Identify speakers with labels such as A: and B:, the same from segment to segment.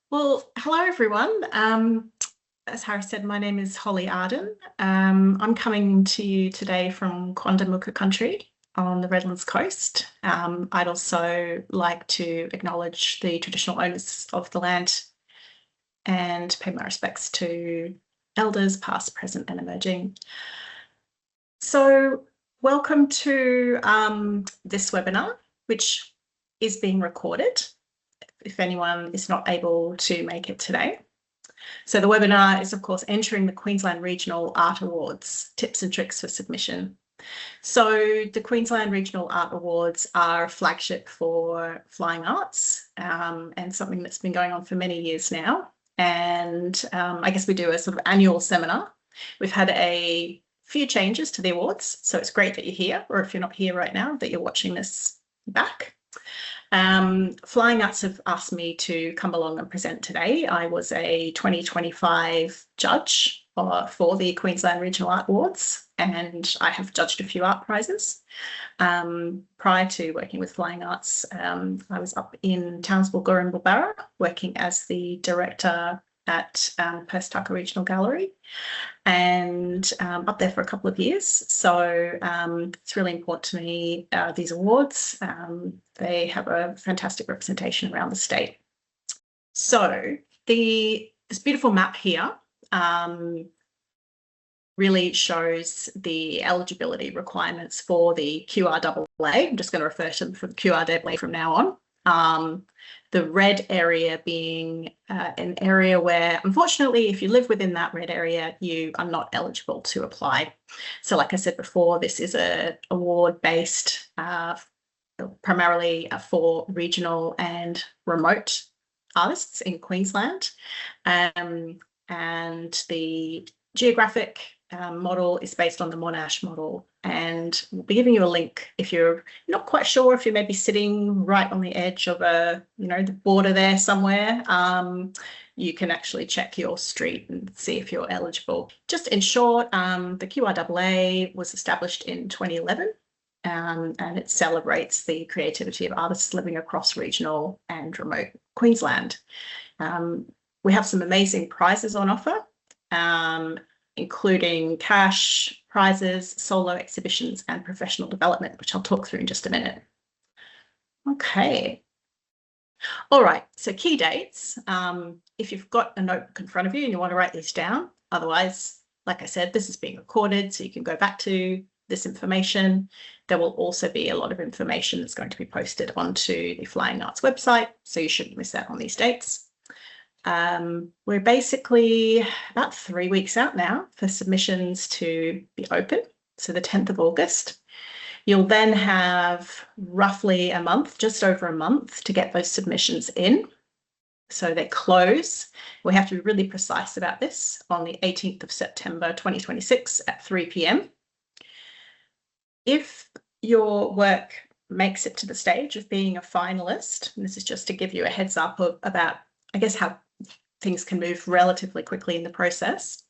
A: Well, hello everyone. As Harry said, my name is Holly Arden. I'm coming to you today from Quandamooka country on the Redlands coast. I'd also like to acknowledge the traditional owners of the land and pay my respects to elders past, present and emerging. So welcome to this webinar, which is being recorded if anyone is not able to make it today. So the webinar is, of course, entering the Queensland Regional Art Awards, tips and tricks for submission. So the Queensland Regional Art Awards are a flagship for flying arts and something that's been going on for many years now. And I guess we do a sort of annual seminar. We've had a few changes to the awards, so it's great that you're here, or if you're not here right now, that you're watching this back. Flying Arts have asked me to come along and present today. I was a 2025 judge for the Queensland Regional Art Awards, and I have judged a few art prizes. Prior to working with Flying Arts, I was up in Townsville, Gorrinbarra, working as the director at Perth Tucker Regional Gallery, and up there for a couple of years. So it's really important to me, these awards. They have a fantastic representation around the state. So this beautiful map here really shows the eligibility requirements for the QRAA. I'm just going to refer to them for the QRAA from now on. The red area being an area where, unfortunately, if you live within that red area, you are not eligible to apply. So like I said before, this is an award based primarily for regional and remote artists in Queensland. And the geographic model is based on the Monash model, and we'll be giving you a link if you're not quite sure, if you're maybe sitting right on the edge of the border there somewhere. You can actually check your street and see if you're eligible. Just in short, the QRAA was established in 2011, and it celebrates the creativity of artists living across regional and remote Queensland. We have some amazing prizes on offer, including cash, prizes, solo exhibitions, and professional development, which I'll talk through in just a minute. Okay. All right, so key dates. If you've got a notebook in front of you and you want to write these down, otherwise, like I said, this is being recorded, so you can go back to this information. There will also be a lot of information that's going to be posted onto the Flying Arts website, so you shouldn't miss out on these dates. We're basically about 3 weeks out now for submissions to be open, so the 10th of August. You'll then have roughly a month, just over a month, to get those submissions in. So they close. We have to be really precise about this on the 18th of September 2026 at 3 p.m. If your work makes it to the stage of being a finalist, and this is just to give you a heads up about, I guess, how things can move relatively quickly in the process.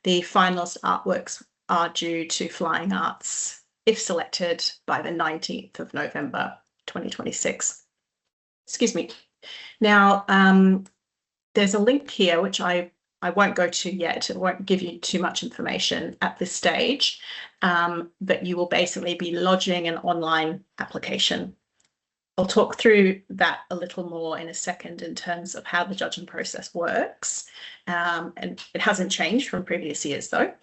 A: The finalist artworks are due to Flying Arts, if selected, by the 19th of November 2026. Excuse me. Now, there's a link here, which I won't go to yet. It won't give you too much information at this stage, but you will basically be lodging an online application. I'll talk through that a little more in a second in terms of how the judging process works. And it hasn't changed from previous years though.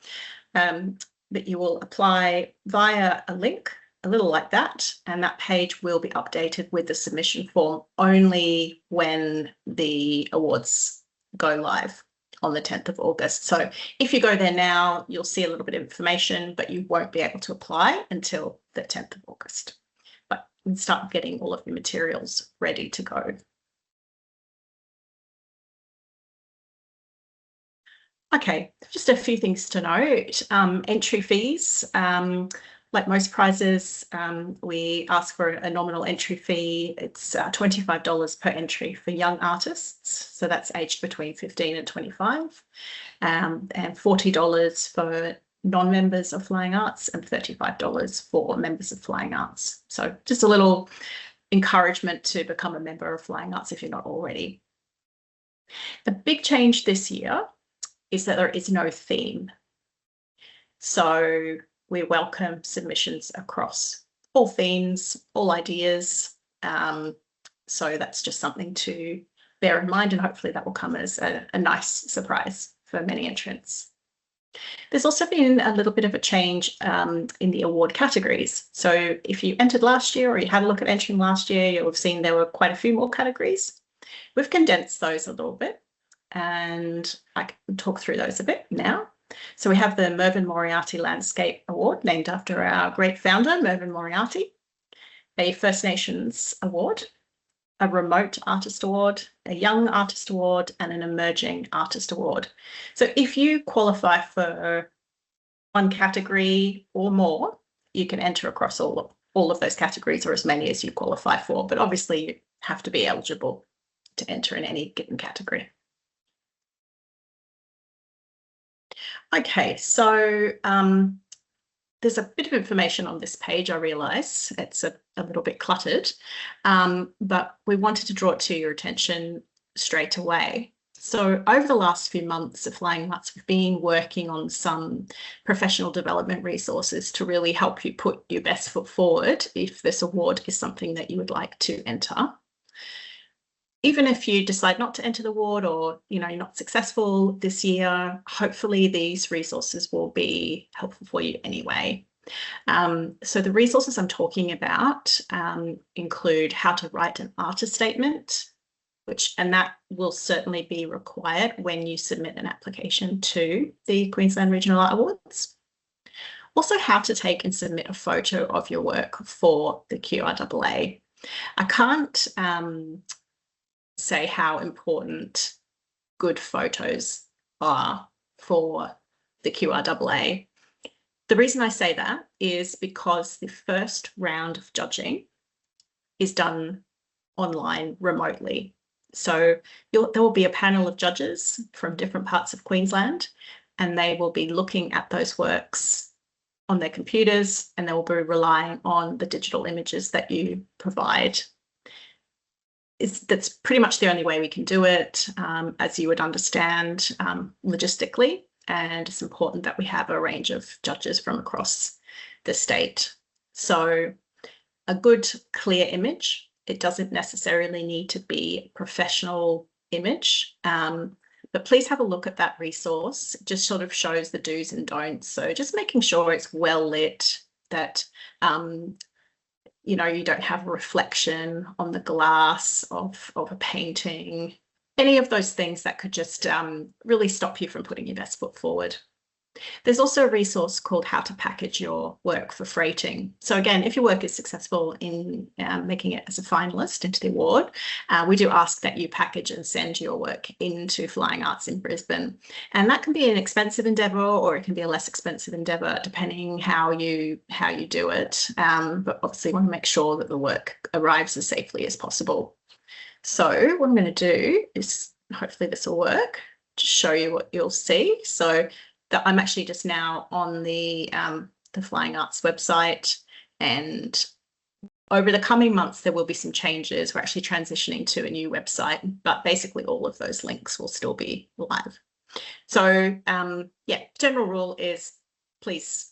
A: But you will apply via a link, a little like that, and that page will be updated with the submission form only when the awards go live on the 10th of August. So if you go there now, you'll see a little bit of information, but you won't be able to apply until the 10th of August. And start getting all of the materials ready to go. Okay, just a few things to note. Entry fees, like most prizes, we ask for a nominal entry fee. It's $25 per entry for young artists, so that's aged between 15 and 25, and $40 for non-members of Flying Arts and $35 for members of Flying Arts. So just a little encouragement to become a member of Flying Arts if you're not already. The big change this year is that there is no theme. So we welcome submissions across all themes, all ideas. So that's just something to bear in mind, and hopefully that will come as a nice surprise for many entrants. There's also been a little bit of a change in the award categories. So if you entered last year or you had a look at entering last year, you'll have seen there were quite a few more categories. We've condensed those a little bit, and I can talk through those a bit now. So we have the Mervyn Moriarty Landscape Award, named after our great founder, Mervyn Moriarty, a First Nations Award, a Remote Artist Award, a Young Artist Award, and an Emerging Artist Award. So if you qualify for one category or more, you can enter across all of those categories, or as many as you qualify for, but obviously you have to be eligible to enter in any given category. Okay, so there's a bit of information on this page. I realise it's a little bit cluttered, but we wanted to draw it to your attention straight away. So over the last few months at Flying Arts, we've been working on some professional development resources to really help you put your best foot forward if this award is something that you would like to enter. Even if you decide not to enter the award, or you're not successful this year, hopefully these resources will be helpful for you anyway. So the resources I'm talking about include how to write an artist statement, and that will certainly be required when you submit an application to the Queensland Regional Art Awards. Also, how to take and submit a photo of your work for the QRAA. I can't say how important good photos are for the QRAA. The reason I say that is because the first round of judging is done online remotely. So there will be a panel of judges from different parts of Queensland, and they will be looking at those works on their computers, and they will be relying on the digital images that you provide. That's pretty much the only way we can do it, as you would understand, logistically, and it's important that we have a range of judges from across the state. So a good, clear image. It doesn't necessarily need to be a professional image, but please have a look at that resource. It just sort of shows the do's and don'ts. So just making sure it's well lit, that you don't have a reflection on the glass of a painting, any of those things that could just really stop you from putting your best foot forward. There's also a resource called How to Package Your Work for Freighting. So again, if your work is successful in making it as a finalist into the award, we do ask that you package and send your work into Flying Arts in Brisbane. And that can be an expensive endeavour, or it can be a less expensive endeavour, depending how you do it. But obviously you want to make sure that the work arrives as safely as possible. So what I'm going to do is, hopefully this will work, to show you what you'll see. So I'm actually just now on the Flying Arts website, and over the coming months there will be some changes. We're actually transitioning to a new website, but basically all of those links will still be live. So yeah, general rule is please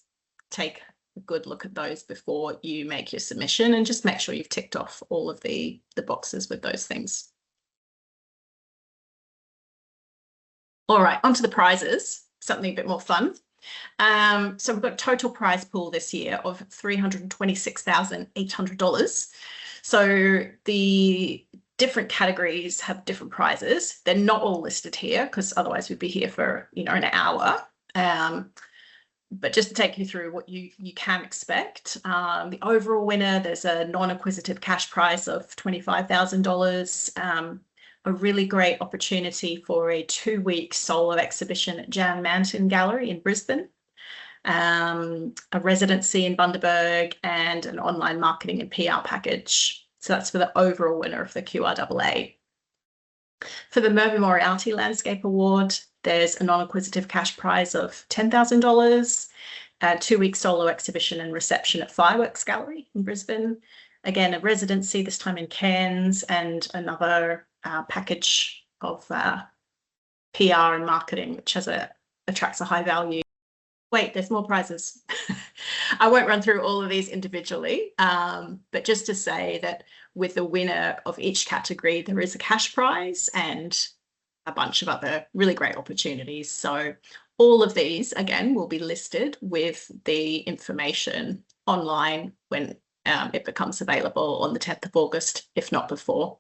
A: take a good look at those before you make your submission, and just make sure you've ticked off all of the boxes with those things. All right, onto the prizes. Something a bit more fun. So we've got a total prize pool this year of $326,800. So the different categories have different prizes. They're not all listed here, because otherwise we'd be here for an hour. But just to take you through what you can expect, the overall winner, there's a non-acquisitive cash prize of $25,000. A really great opportunity for a 2-week solo exhibition at Jan Manton Gallery in Brisbane, a residency in Bundaberg, and an online marketing and PR package. So that's for the overall winner of the QRAA. For the Mervyn Moriarty Landscape Award, there's a non-acquisitive cash prize of $10,000, a 2-week solo exhibition and reception at Fireworks Gallery in Brisbane. Again, a residency, this time in Cairns, and another package of PR and marketing, which attracts a high value. Wait, there's more prizes. I won't run through all of these individually, but just to say that with the winner of each category, there is a cash prize and a bunch of other really great opportunities. So all of these, again, will be listed with the information online when it becomes available on the 10th of August, if not before.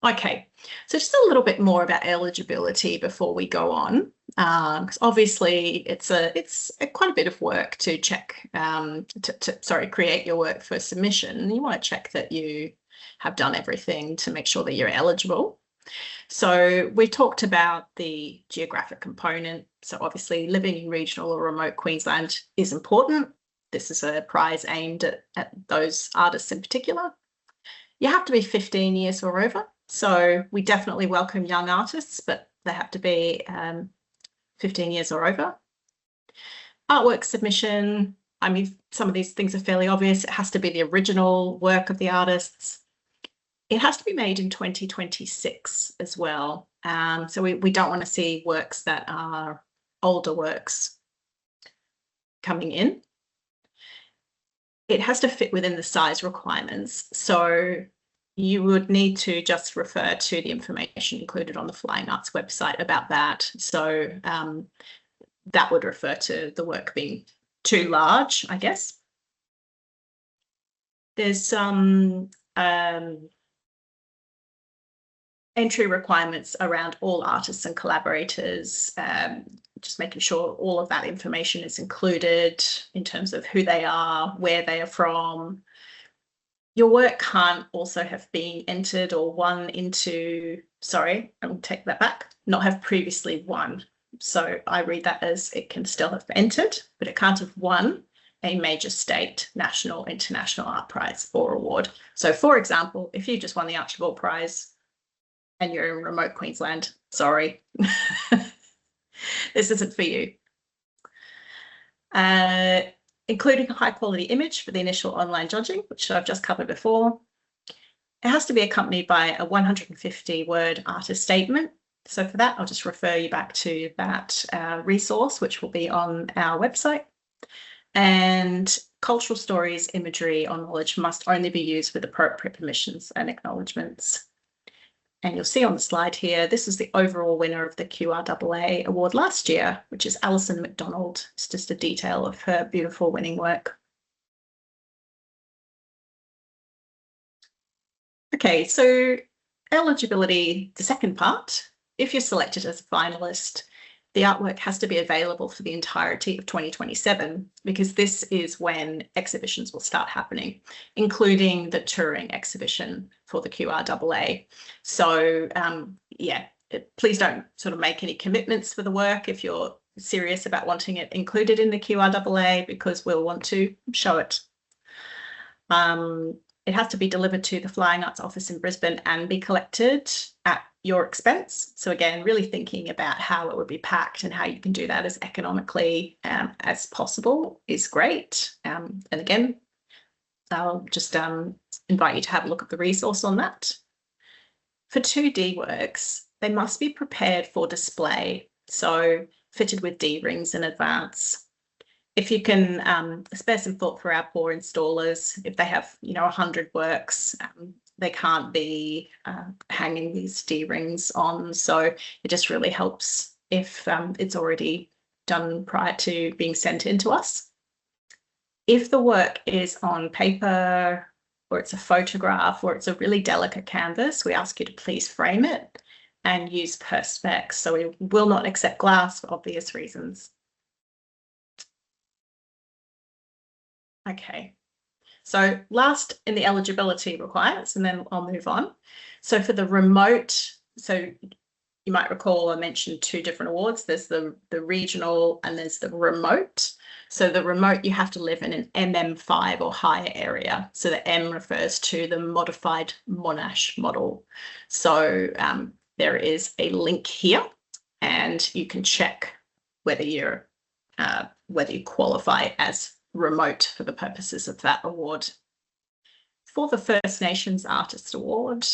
A: Okay, so just a little bit more about eligibility before we go on, because obviously it's quite a bit of work to check, create your work for submission. You want to check that you have done everything to make sure that you're eligible. So we talked about the geographic component. So obviously living in regional or remote Queensland is important. This is a prize aimed at those artists in particular. You have to be 15 years or over. So we definitely welcome young artists, but they have to be 15 years or over. Artwork submission, I mean, some of these things are fairly obvious. It has to be the original work of the artists. It has to be made in 2026 as well. So we don't want to see works that are older works coming in. It has to fit within the size requirements. So you would need to just refer to the information included on the Flying Arts website about that. So that would refer to the work being too large, I guess. There's some entry requirements around all artists and collaborators, just making sure all of that information is included in terms of who they are, where they are from. Your work can't also have been entered or won into, sorry, I'll take that back, not have previously won. So I read that as it can still have entered, but it can't have won a major state, national, international art prize or award. So for example, if you just won the Archibald Prize and you're in remote Queensland, sorry, this isn't for you. Including a high quality image for the initial online judging, which I've just covered before. It has to be accompanied by a 150-word artist statement. So for that, I'll just refer you back to that resource, which will be on our website. And cultural stories, imagery, or knowledge must only be used with appropriate permissions and acknowledgements. And you'll see on the slide here, this is the overall winner of the QRAA award last year, which is Alison McDonald. It's just a detail of her beautiful winning work. Okay, so eligibility, the second part. If you're selected as a finalist, the artwork has to be available for the entirety of 2027, because this is when exhibitions will start happening, including the touring exhibition for the QRAA. So yeah, please don't sort of make any commitments for the work if you're serious about wanting it included in the QRAA, because we'll want to show it. It has to be delivered to the Flying Arts office in Brisbane and be collected at your expense. So again, really thinking about how it would be packed and how you can do that as economically as possible is great. And again, I'll just invite you to have a look at the resource on that. For 2D works, they must be prepared for display, so fitted with D-rings in advance. If you can spare some thought for our poor installers, if they have, 100 works, they can't be hanging these D-rings on. So it just really helps if it's already done prior to being sent in to us. If the work is on paper or it's a photograph or it's a really delicate canvas, we ask you to please frame it and use Perspex. So we will not accept glass for obvious reasons. Okay. So last in the eligibility requirements, and then I'll move on. So for the remote, so you might recall I mentioned two different awards. There's the regional and there's the remote. So the remote, you have to live in an MM5 or higher area. So the M refers to the modified Monash model. So there is a link here and you can check whether you qualify as remote for the purposes of that award. For the First Nations Artist Award,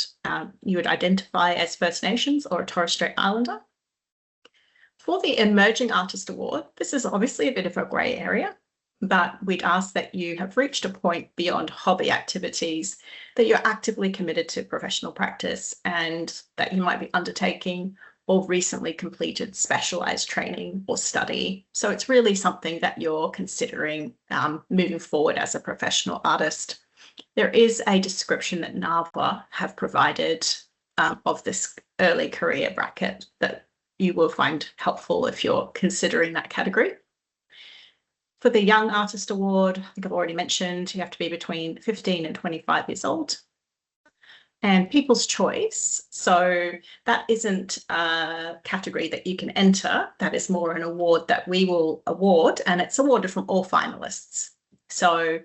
A: you would identify as First Nations or a Torres Strait Islander. For the Emerging Artist Award, this is obviously a bit of a grey area, but we'd ask that you have reached a point beyond hobby activities, that you're actively committed to professional practice, and that you might be undertaking or recently completed specialised training or study. So it's really something that you're considering moving forward as a professional artist. There is a description that NAVA have provided of this early career bracket that you will find helpful if you're considering that category. For the Young Artist Award, I think I've already mentioned, you have to be between 15 and 25 years old. And People's Choice, so that isn't a category that you can enter. That is more an award that we will award, and it's awarded from all finalists. So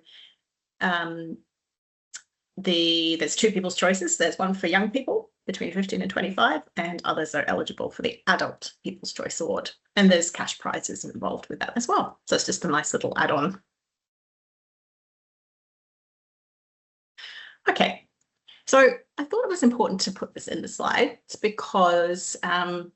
A: there's two People's Choices. There's one for young people between 15 and 25, and others are eligible for the Adult People's Choice Award. And there's cash prizes involved with that as well. So it's just a nice little add-on. Okay, so I thought it was important to put this in the slides because, you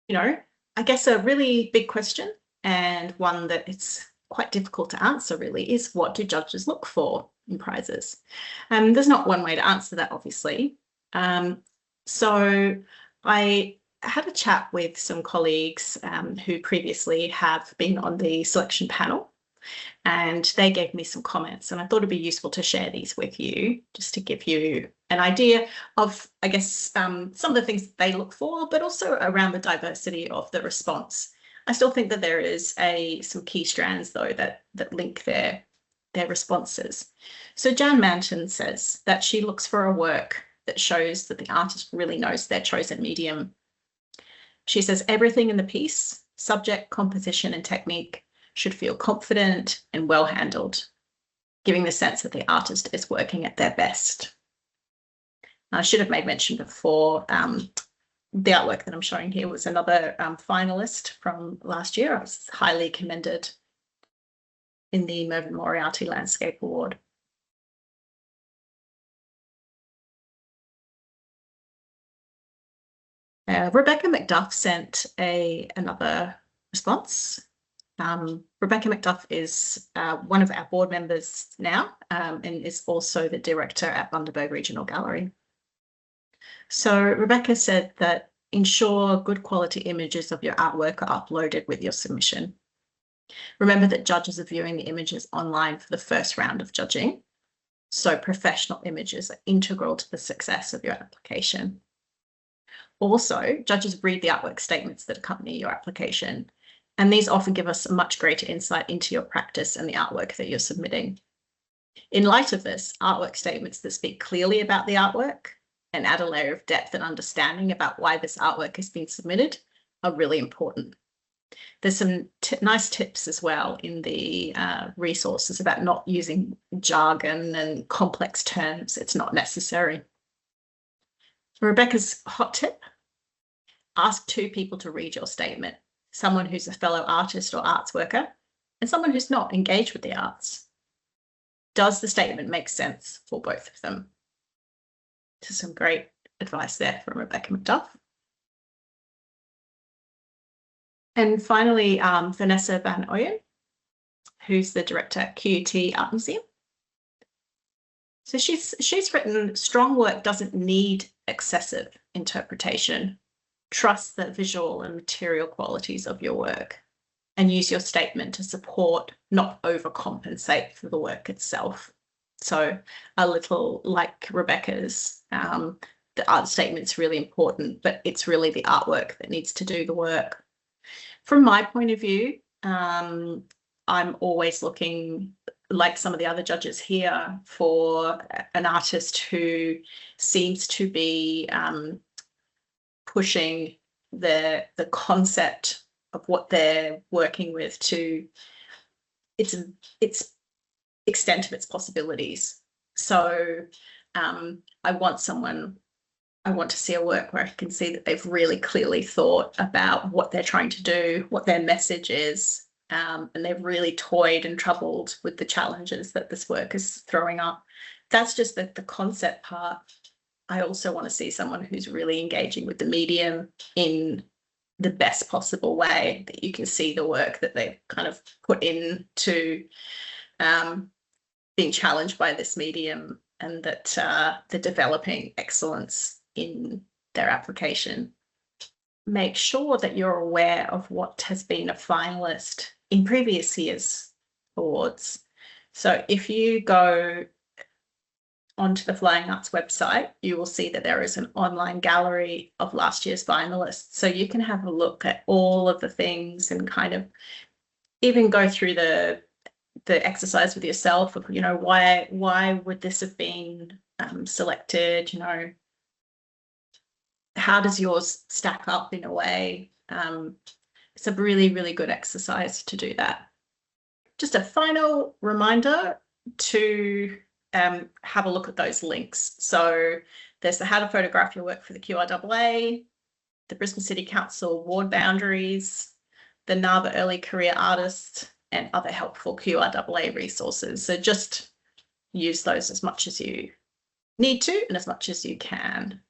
A: know, I guess a really big question, and one that it's quite difficult to answer really, is what do judges look for in prizes? There's not one way to answer that, obviously. So I had a chat with some colleagues who previously have been on the selection panel, and they gave me some comments, and I thought it'd be useful to share these with you just to give you an idea of, I guess, some of the things that they look for, but also around the diversity of the response. I still think that there is some key strands, though, that link their responses. So Jan Manton says that she looks for a work that shows that the artist really knows their chosen medium. She says everything in the piece, subject, composition, and technique, should feel confident and well handled, giving the sense that the artist is working at their best. I should have made mention before, the artwork that I'm showing here was another finalist from last year. I was highly commended in the Mervyn Moriarty Landscape Award. Rebecca McDuff sent another response. Rebecca McDuff is one of our board members now, and is also the director at Bundaberg Regional Gallery. So Rebecca said that ensure good quality images of your artwork are uploaded with your submission. Remember that judges are viewing the images online for the first round of judging, so professional images are integral to the success of your application. Also, judges read the artwork statements that accompany your application, and these often give us a much greater insight into your practice and the artwork that you're submitting. In light of this, artwork statements that speak clearly about the artwork and add a layer of depth and understanding about why this artwork has been submitted are really important. There's some nice tips as well in the resources about not using jargon and complex terms. It's not necessary. Rebecca's hot tip: ask two people to read your statement, someone who's a fellow artist or arts worker and someone who's not engaged with the arts. Does the statement make sense for both of them? So some great advice there from Rebecca McDuff. And finally, Vanessa Van Ooyen, who's the director at QT Art Museum. So she's written, strong work doesn't need excessive interpretation. Trust the visual and material qualities of your work and use your statement to support, not overcompensate for the work itself. So a little like Rebecca's, the art statement's really important, but it's really the artwork that needs to do the work. From my point of view, I'm always looking, like some of the other judges here, for an artist who seems to be pushing the concept of what they're working with to its extent of its possibilities. So I want to see a work where I can see that they've really clearly thought about what they're trying to do, what their message is, and they've really toyed and troubled with the challenges that this work is throwing up. that's just the concept part. I also want to see someone who's really engaging with the medium in the best possible way, that you can see the work that they've kind of put into being challenged by this medium, and that they're developing excellence in their application. Make sure that you're aware of what has been a finalist in previous years' awards. So if you go onto the Flying Arts website, you will see that there is an online gallery of last year's finalists. So you can have a look at all of the things and kind of even go through the exercise with yourself of, you know, why would this have been selected, you know, how does yours stack up in a way? It's a really, really good exercise to do that. Just a final reminder to have a look at those links. So there's the How to Photograph Your Work for the QRAA, the Brisbane City Council Award Boundaries, the NABA Early Career Artist, and other helpful QRAA resources. So just use those as much as you need to and as much as you can.